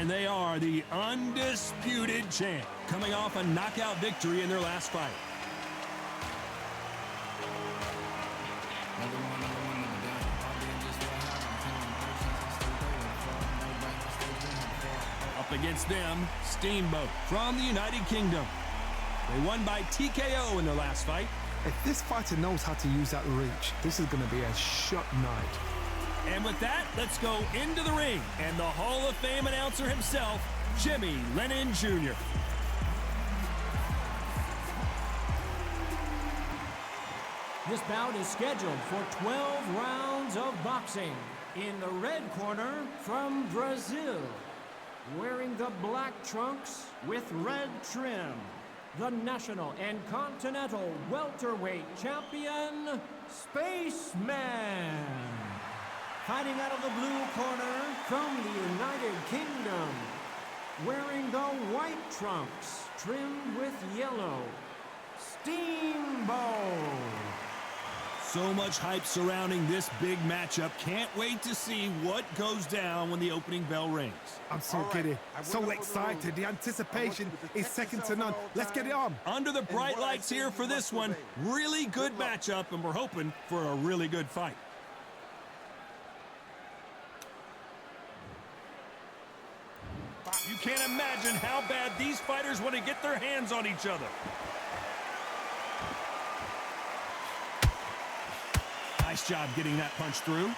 And they are the undisputed champ, coming off a knockout victory in their last fight. Up against them, Steamboat from the United Kingdom. They won by TKO in their last fight. If this fighter knows how to use that reach, this is going to be a shot night. And with that, let's go into the ring and the Hall of Fame announcer himself, Jimmy Lennon Jr. This bout is scheduled for 12 rounds of boxing. In the red corner, from Brazil, wearing the black trunks with red trim, the national and continental welterweight champion, Spaceman. Fighting out of the blue corner, from the United Kingdom, wearing the white trunks trimmed with yellow, Steamboat. So much hype surrounding this big matchup. Can't wait to see what goes down when the opening bell rings. I'm so giddy, so excited. The anticipation is second to none. Let's get it on. Under the bright lights here for this one. Really good matchup, and we're hoping for a really good fight. You can't imagine how bad these fighters want to get their hands on each other. Nice job getting that punch through.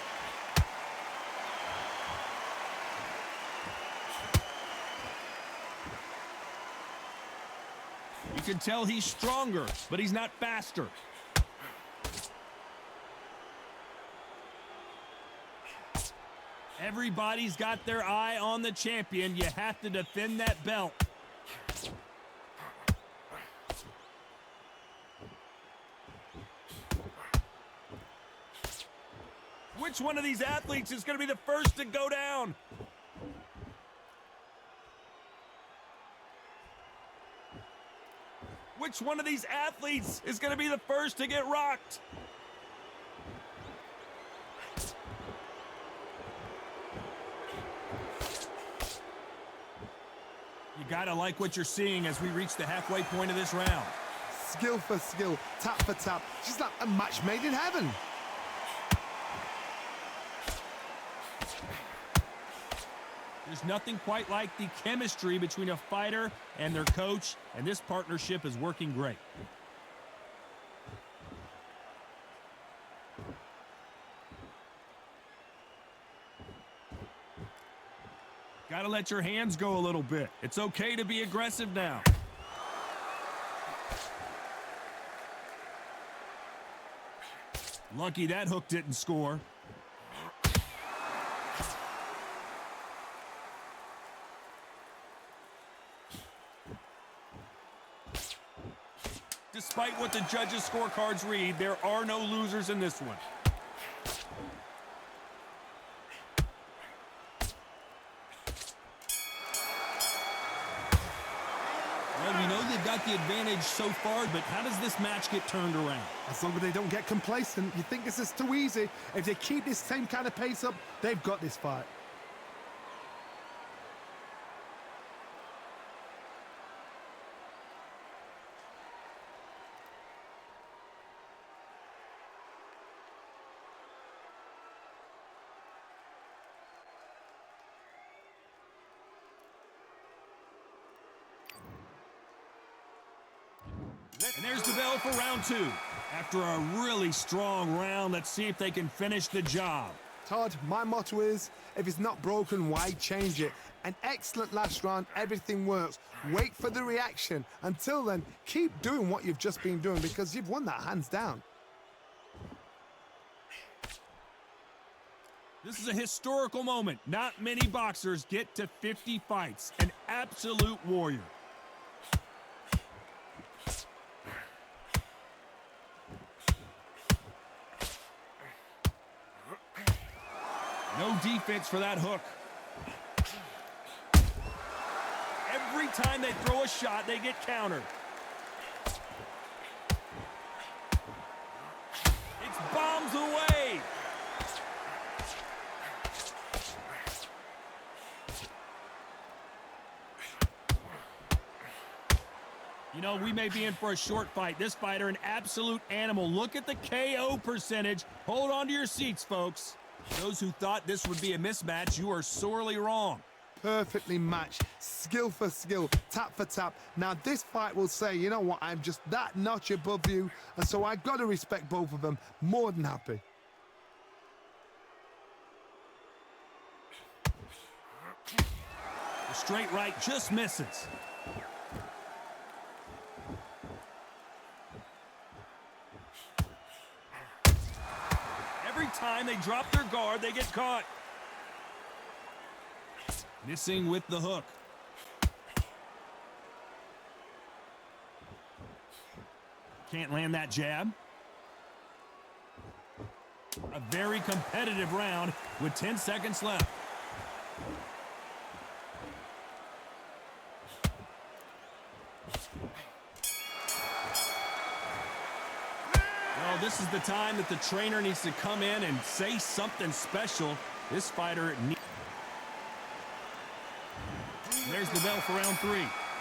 You can tell he's stronger, but he's not faster. Everybody's got their eye on the champion. You have to defend that belt. Which one of these athletes is going to be the first to go down? Which one of these athletes is going to be the first to get rocked? You gotta like what you're seeing as we reach the halfway point of this round. Skill for skill, tap for tap, just like a match made in heaven. There's nothing quite like the chemistry between a fighter and their coach, and this partnership is working great. Gotta let your hands go a little bit. It's okay to be aggressive now. Lucky that hook didn't score. Despite what the judges' scorecards read, there are no losers in this one. Well, we know they've got the advantage so far, but how does this match get turned around? As long as they don't get complacent, you think this is too easy. If they keep this same kind of pace up, they've got this fight. And there's the bell for round two. After a really strong round, let's see if they can finish the job. Todd, my motto is, if it's not broken, why change it? An excellent last round, everything works. Wait for the reaction. Until then, keep doing what you've just been doing because you've won that hands down. This is a historical moment. Not many boxers get to 50 fights. An absolute warrior. No defense for that hook. Every time they throw a shot, they get countered. It's bombs away. You know, we may be in for a short fight. This fighter, an absolute animal. Look at the KO percentage. Hold on to your seats, folks. Those who thought this would be a mismatch, you are sorely wrong. Perfectly matched, skill for skill, tap for tap. Now this fight will say, you know what, I'm just that notch above you, and so I got to respect both of them. More than happy. The straight right just misses. Every time they drop their guard, they get caught. Missing with the hook. Can't land that jab. A very competitive round with 10 seconds left. Well, this is the time that the trainer needs to come in and say something special. This fighter needs... There's the bell for round 3.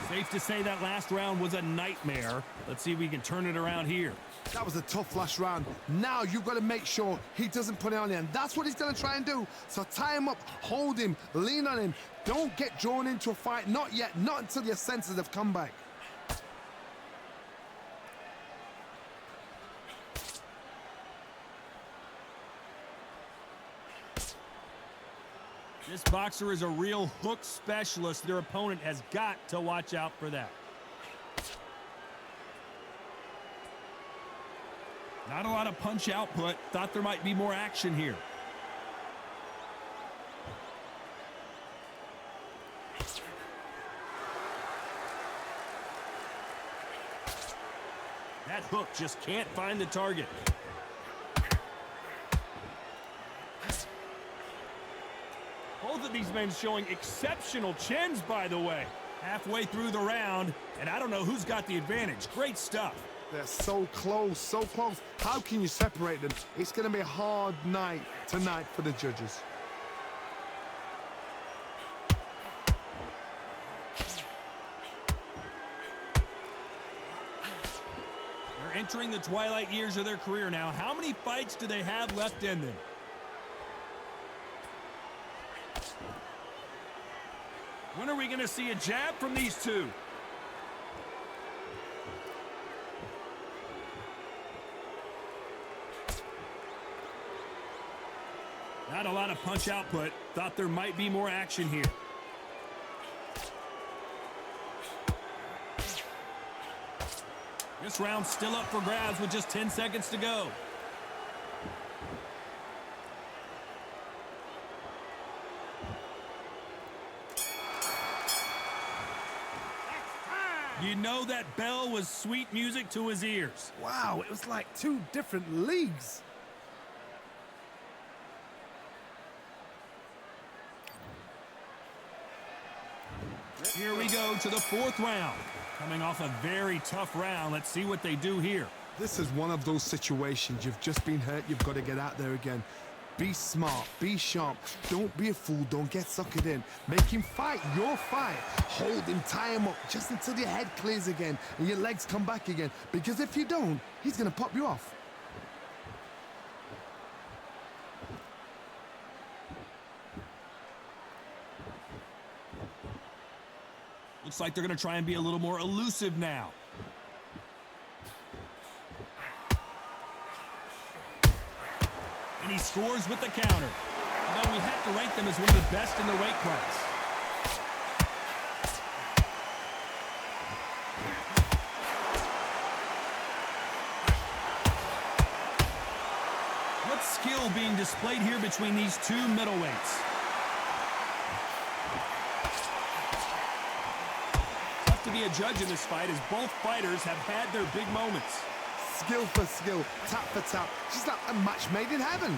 Safe to say that last round was a nightmare. Let's see if we can turn it around here. That was a tough last round. Now you've got to make sure he doesn't put it on you, and that's what he's going to try and do. So tie him up, hold him, lean on him. Don't get drawn into a fight. Not yet. Not until your senses have come back. This boxer is a real hook specialist. Their opponent has got to watch out for that. Not a lot of punch output. Thought there might be more action here. That hook just can't find the target. Both of these men showing exceptional chins, by the way. Halfway through the round, and I don't know who's got the advantage. Great stuff. They're so close, so close. How can you separate them? It's going to be a hard night tonight for the judges. They're entering the twilight years of their career now. How many fights do they have left in them? When are we going to see a jab from these two? Not a lot of punch output. Thought there might be more action here. This round's still up for grabs with just 10 seconds to go. You know that bell was sweet music to his ears. Wow, it was like two different leagues. Here we go to the 4th round. Coming off a very tough round. Let's see what they do here. This is one of those situations. You've just been hurt. You've got to get out there again. Be smart. Be sharp. Don't be a fool. Don't get suckered in. Make him fight your fight. Hold him. Tie him up just until your head clears again and your legs come back again. Because if you don't, he's going to pop you off. Looks like they're going to try and be a little more elusive now. And he scores with the counter. Although we have to rank them as one of the best in the weight class. What skill being displayed here between these two middleweights? Tough to be a judge in this fight as both fighters have had their big moments. Skill for skill, tap for tap. Just like a match made in heaven.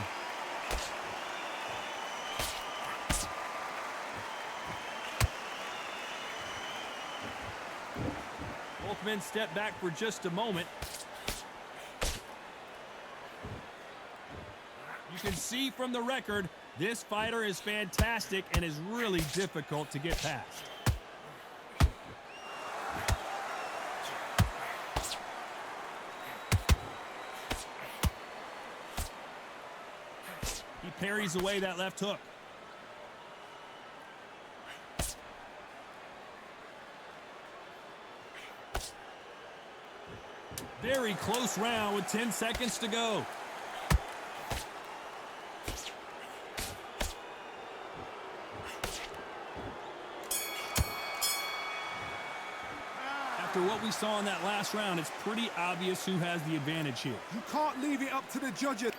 Both men step back for just a moment. You can see from the record, this fighter is fantastic and is really difficult to get past. He parries away that left hook. Very close round with 10 seconds to go. After what we saw in that last round, it's pretty obvious who has the advantage here. You can't leave it up to the judges.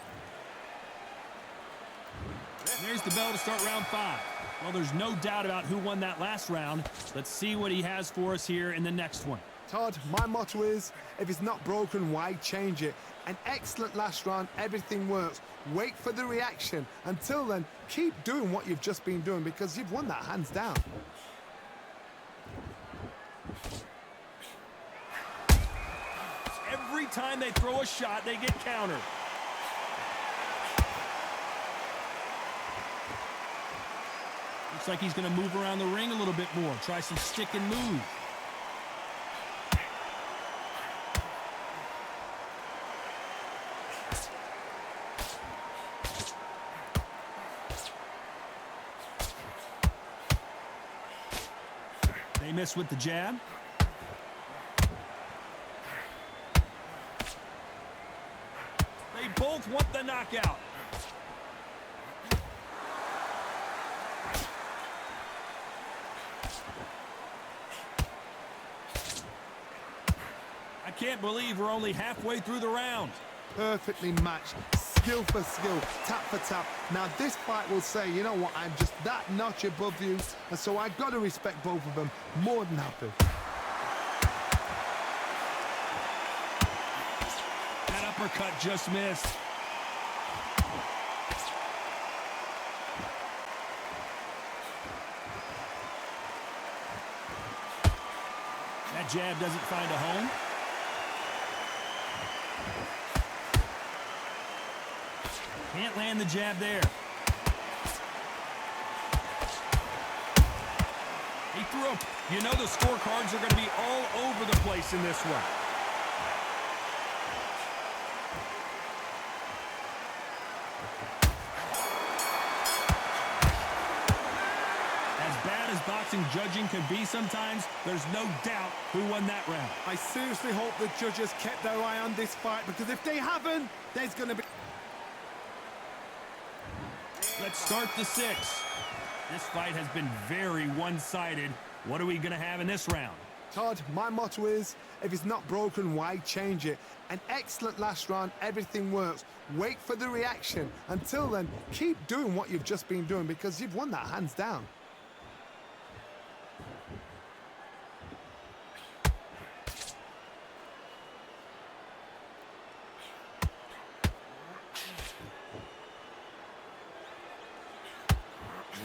There's the bell to start round 5. Well, there's no doubt about who won that last round. Let's see what he has for us here in the next one. Todd, my motto is, if it's not broken, why change it? An excellent last round, everything works. Wait for the reaction. Until then, keep doing what you've just been doing because you've won that hands down. Every time they throw a shot, they get countered. Looks like he's going to move around the ring a little bit more. Try some stick and move. They miss with the jab. They both want the knockout. I can't believe we're only halfway through the round. Perfectly matched, skill for skill, tap for tap. Now this fight will say, you know what, I'm just that notch above you, and so I've got to respect both of them more than happy. That uppercut just missed. That jab doesn't find a home. Can't land the jab there. He threw up. You know the scorecards are going to be all over the place in this one. As bad as boxing judging can be sometimes, there's no doubt who won that round. I seriously hope the judges kept their eye on this fight because if they haven't, there's going to be... Let's start the 6th. This fight has been very one-sided. What are we going to have in this round? Todd, my motto is, if it's not broken, why change it? An excellent last round, everything works. Wait for the reaction. Until then, keep doing what you've just been doing because you've won that hands down.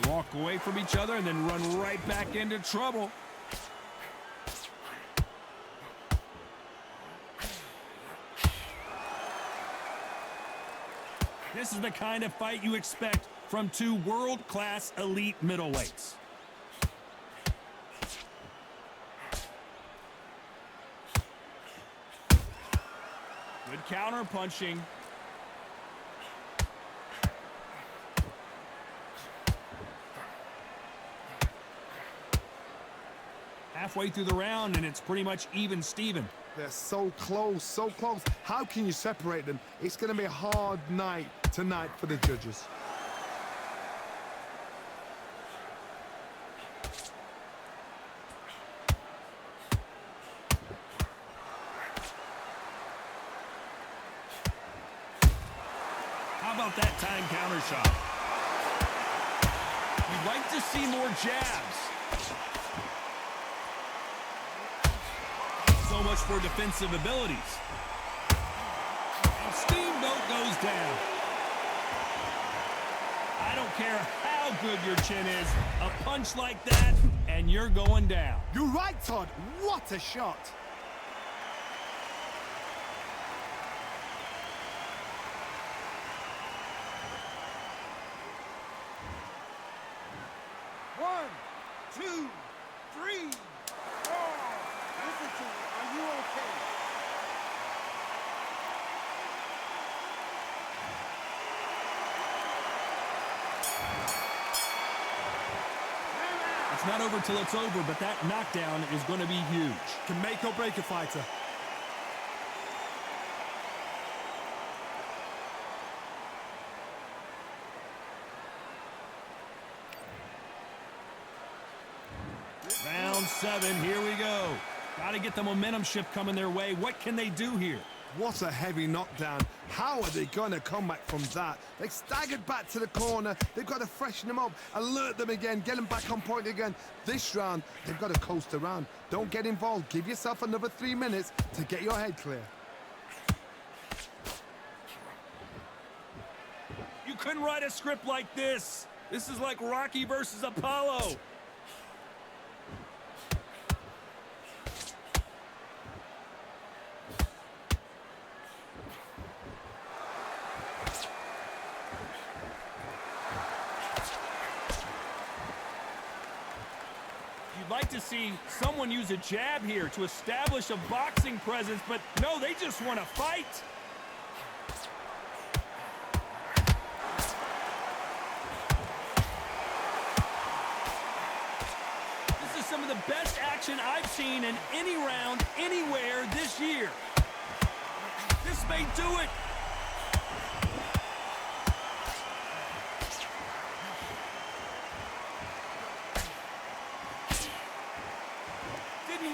Walk away from each other and then run right back into trouble. This is the kind of fight you expect from two world-class elite middleweights. Good counter punching. Halfway through the round, and it's pretty much even Steven. They're so close, so close. How can you separate them? It's going to be a hard night tonight for the judges. How about that time counter shot? You'd like to see more jabs. So much for defensive abilities. And Steamboat goes down. I don't care how good your chin is, a punch like that, and you're going down. You're right, Todd. What a shot. One, two, three, four. Listen to me. Are you okay? It's not over till it's over, but that knockdown is going to be huge. Can make or break a fighter. Round 7, here we go. Got to get the momentum shift coming their way. What can they do here? What a heavy knockdown. How are they going to come back from that? They staggered back to the corner. They've got to freshen them up, alert them again, get them back on point again. This round, they've got to coast around. Don't get involved. Give yourself another 3 minutes to get your head clear. You couldn't write a script like this. This is like Rocky versus Apollo. You'd like to see someone use a jab here to establish a boxing presence, but no, they just want to fight. This is some of the best action I've seen in any round, anywhere this year. This may do it.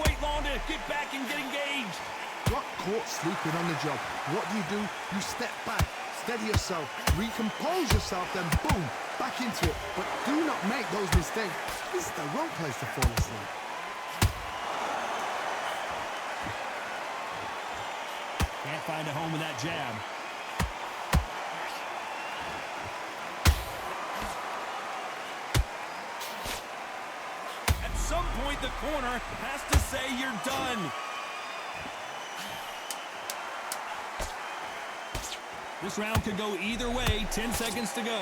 Wait long to get back and get engaged. Got caught sleeping on the job. What do? You step back, steady yourself, recompose yourself, then boom, back into it. But do not make those mistakes. This is the wrong place to fall asleep. Can't find a home with that jab. At some point, the corner has to say you're done. This round could go either way. 10 seconds to go.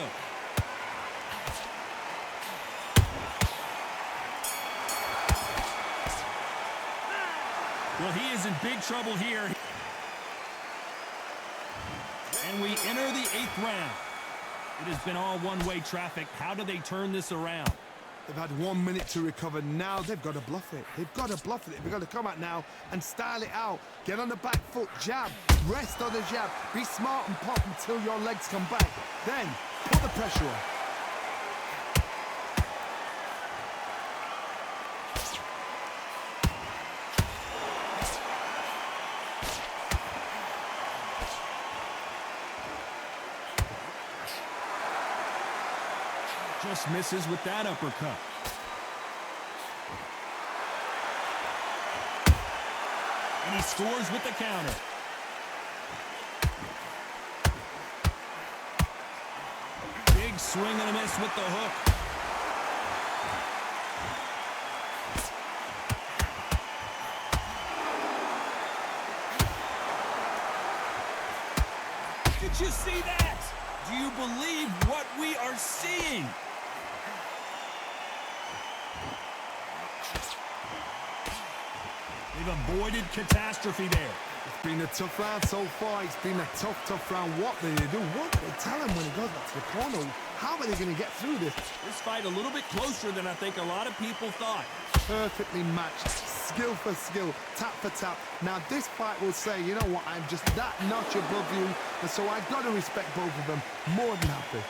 Well, he is in big trouble here. And we enter the 8th round. It has been all one-way traffic. How do they turn this around? They've had 1 minute to recover. Now they've got to bluff it. They've got to bluff it. They've got to come out now and style it out. Get on the back foot, jab, rest on the jab. Be smart and pop until your legs come back. Then put the pressure on. Just misses with that uppercut. And he scores with the counter. Big swing and a miss with the hook. Did you see that? Do you believe what we are seeing? They've avoided catastrophe there. It's been a tough round so far. It's been a tough round. What do they do? What do they tell him when he goes back to the corner? How are they going to get through this? This fight a little bit closer than I think a lot of people thought. Perfectly matched, skill for skill, tap for tap. Now this fight will say, you know what, I'm just that notch above you, and so I've got to respect both of them. More than happy.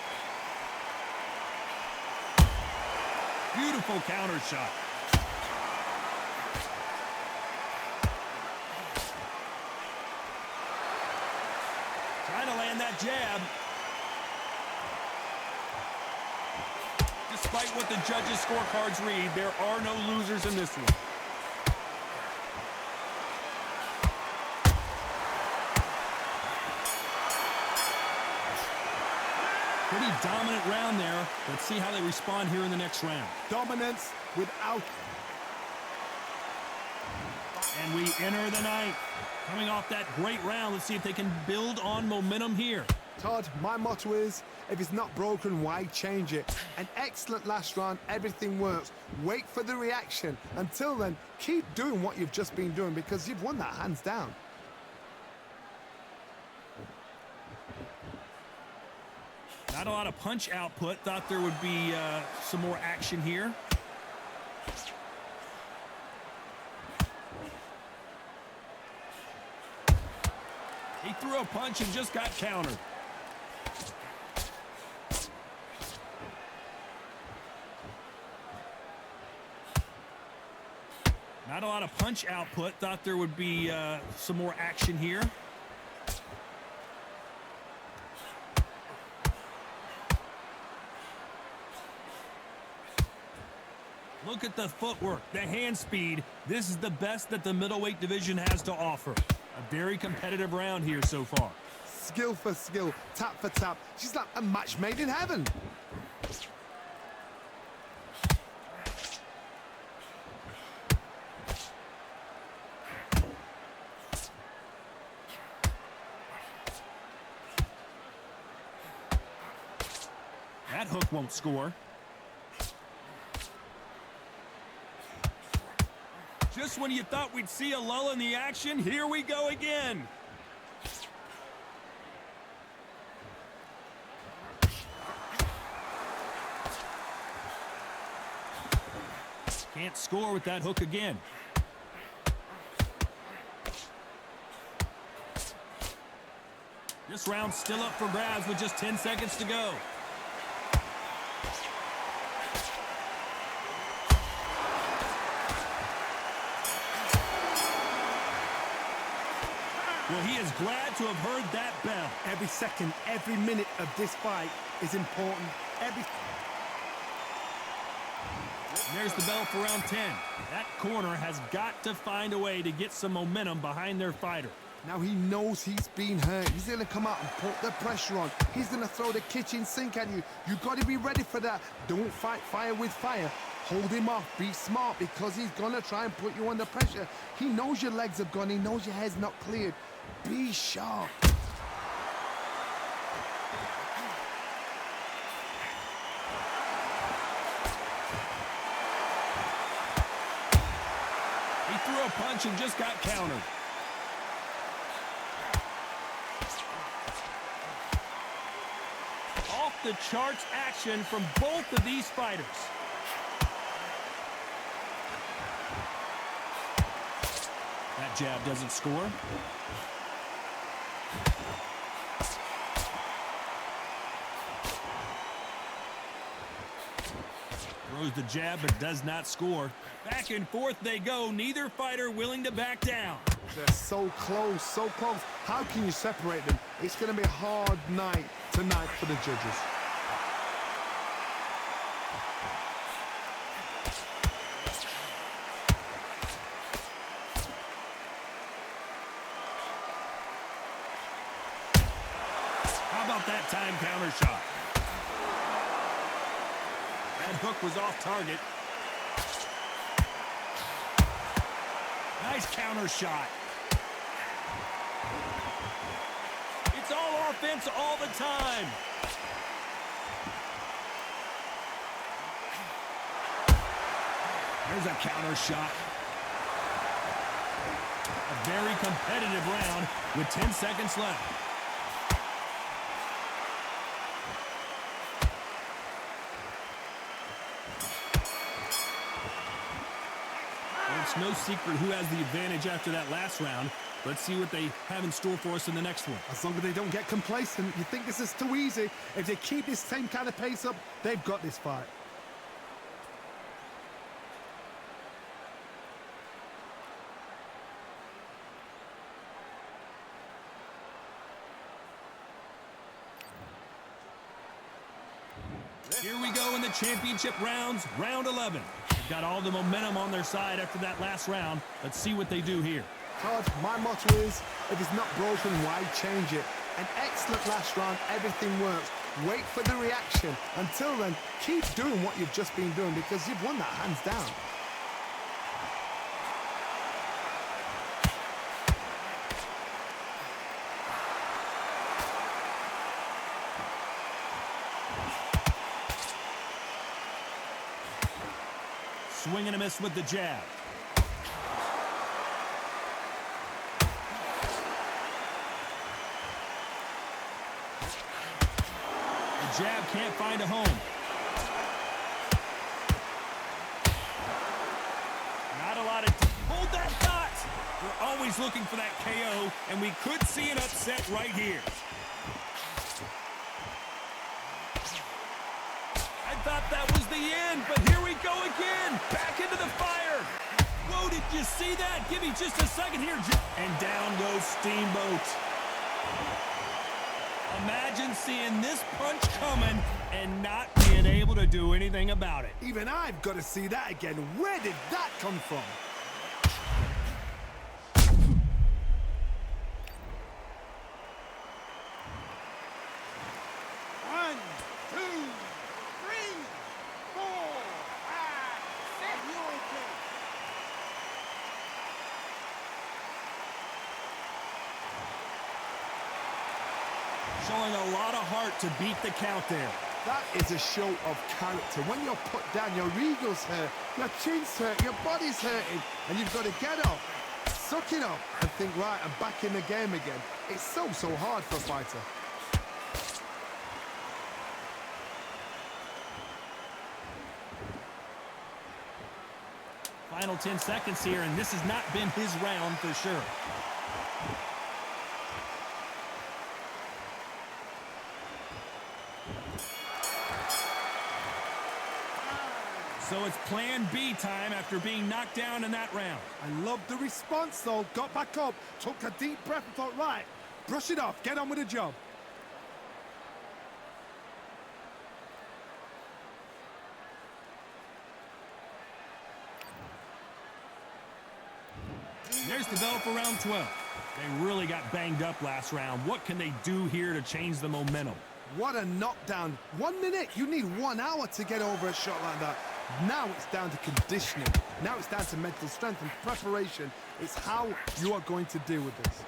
Beautiful counter shot. Trying to land that jab. Despite what the judges' scorecards read, there are no losers in this one. Pretty dominant round there. Let's see how they respond here in the next round. Dominance without... And we enter the 9th. Coming off that great round, let's see if they can build on momentum here. Todd, my motto is, if it's not broken, why change it? An excellent last round, everything works. Wait for the reaction. Until then, keep doing what you've just been doing because you've won that hands down. Not a lot of punch output. Thought there would be some more action here. He threw a punch and just got countered. Not a lot of punch output. Thought there would be some more action here. Look at the footwork, the hand speed. This is the best that the middleweight division has to offer. A very competitive round here so far. Skill for skill, tap for tap. She's like a match made in heaven. That hook won't score. Just when you thought we'd see a lull in the action, here we go again. Can't score with that hook again. This round's still up for grabs with just 10 seconds to go. Well, he is glad to have heard that bell. Every second, every minute of this fight is important. There's the bell for round 10. That corner has got to find a way to get some momentum behind their fighter. Now he knows he's been hurt. He's going to come out and put the pressure on. He's going to throw the kitchen sink at you. You've got to be ready for that. Don't fight fire with fire. Hold him off. Be smart because he's going to try and put you under pressure. He knows your legs are gone. He knows your head's not cleared. Be sharp. He threw a punch and just got countered. Off the charts action from both of these fighters. That jab doesn't score. Throws the jab but does not score. Back and forth they go. Neither fighter willing to back down. They're so close, so close. How can you separate them? It's going to be a hard night tonight for the judges. How about that time counter shot? That hook was off target. Nice counter shot. It's all offense all the time. There's a counter shot. A very competitive round with 10 seconds left. It's no secret who has the advantage after that last round. Let's see what they have in store for us in the next one. As long as they don't get complacent, you think this is too easy. If they keep this same kind of pace up, they've got this fight. Here we go in the championship rounds, round 11. They've got all the momentum on their side after that last round. Let's see what they do here. Todd, my motto is, if it's not broken, why change it? An excellent last round, everything works. Wait for the reaction. Until then, keep doing what you've just been doing because you've won that hands down. Swing and a miss with the jab. The jab can't find a home. Not a lot of... Hold that dot! You're always was looking for that KO, and we could see an upset right here. I thought that was the end, but here we go again. Back into the fire. Whoa, did you see that? Give me just a second here. And down goes Steamboat. Imagine seeing this punch coming and not being able to do anything about it. Even I've got to see that again. Where did that come from? One, two, three, four, five, six. Are you okay? Showing a lot of heart to beat the count there. That is a show of character. When you're put down, your ego's hurt, your chin's hurt, your body's hurting, and you've got to get up, suck it up, and think, right, I'm back in the game again. It's so hard for a fighter. Final 10 seconds here, and this has not been his round for sure. So it's plan B time after being knocked down in that round. I love the response, though. Got back up, took a deep breath and thought, right, brush it off, get on with the job. There's the bell for round 12. They really got banged up last round. What can they do here to change the momentum? What a knockdown. 1 minute, you need 1 hour to get over a shot like that. Now it's down to conditioning. Now it's down to mental strength and preparation. It's how you are going to deal with this.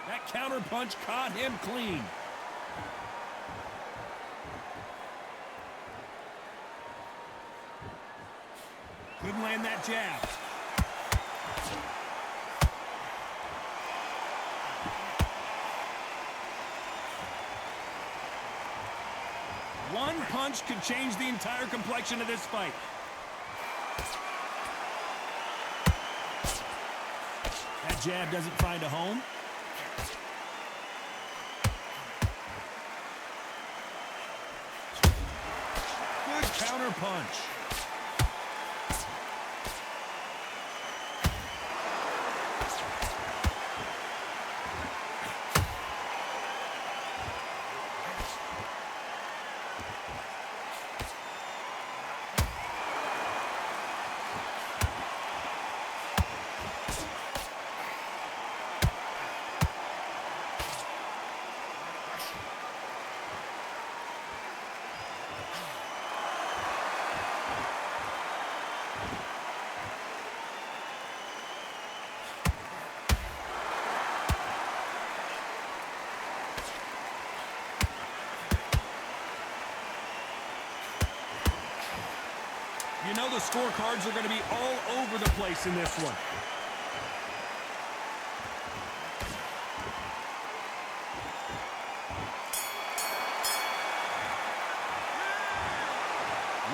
That counter punch caught him clean. Couldn't land that jab. One punch could change the entire complexion of this fight. That jab doesn't find a home. Good counter punch. You know the scorecards are going to be all over the place in this one.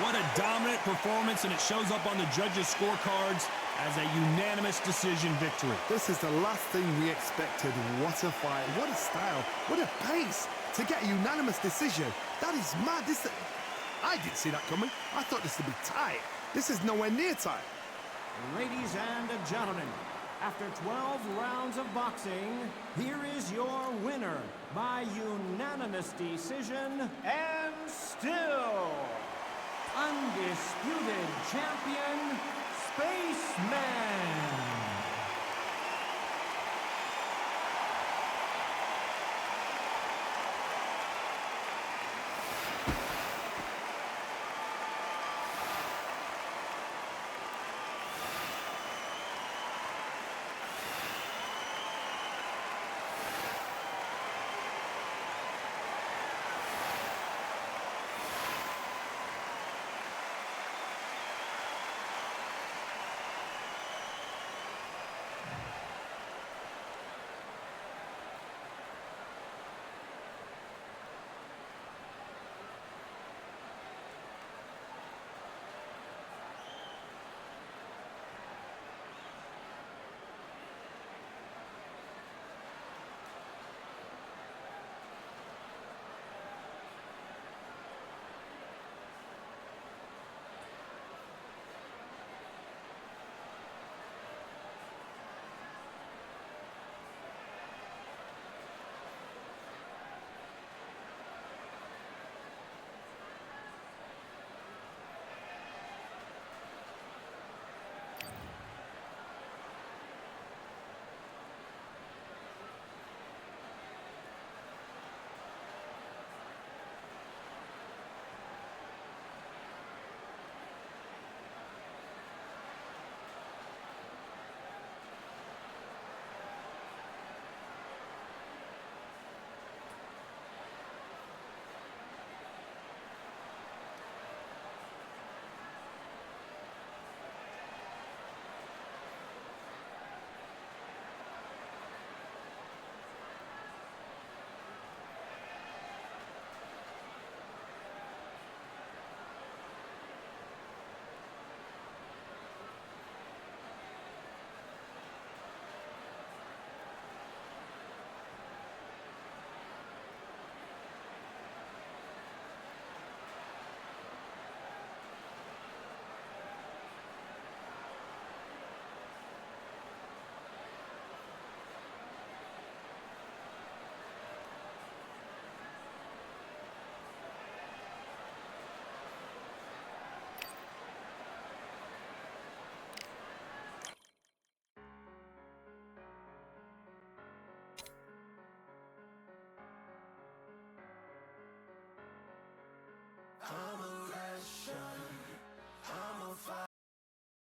What a dominant performance, and it shows up on the judges' scorecards as a unanimous decision victory. This is the last thing we expected. What a fight, what a style, what a pace to get a unanimous decision. That is mad. I didn't see that coming. I thought this would be tight. This is nowhere near tight. Ladies and gentlemen, after 12 rounds of boxing, here is your winner by unanimous decision and still undisputed champion, Spaceman.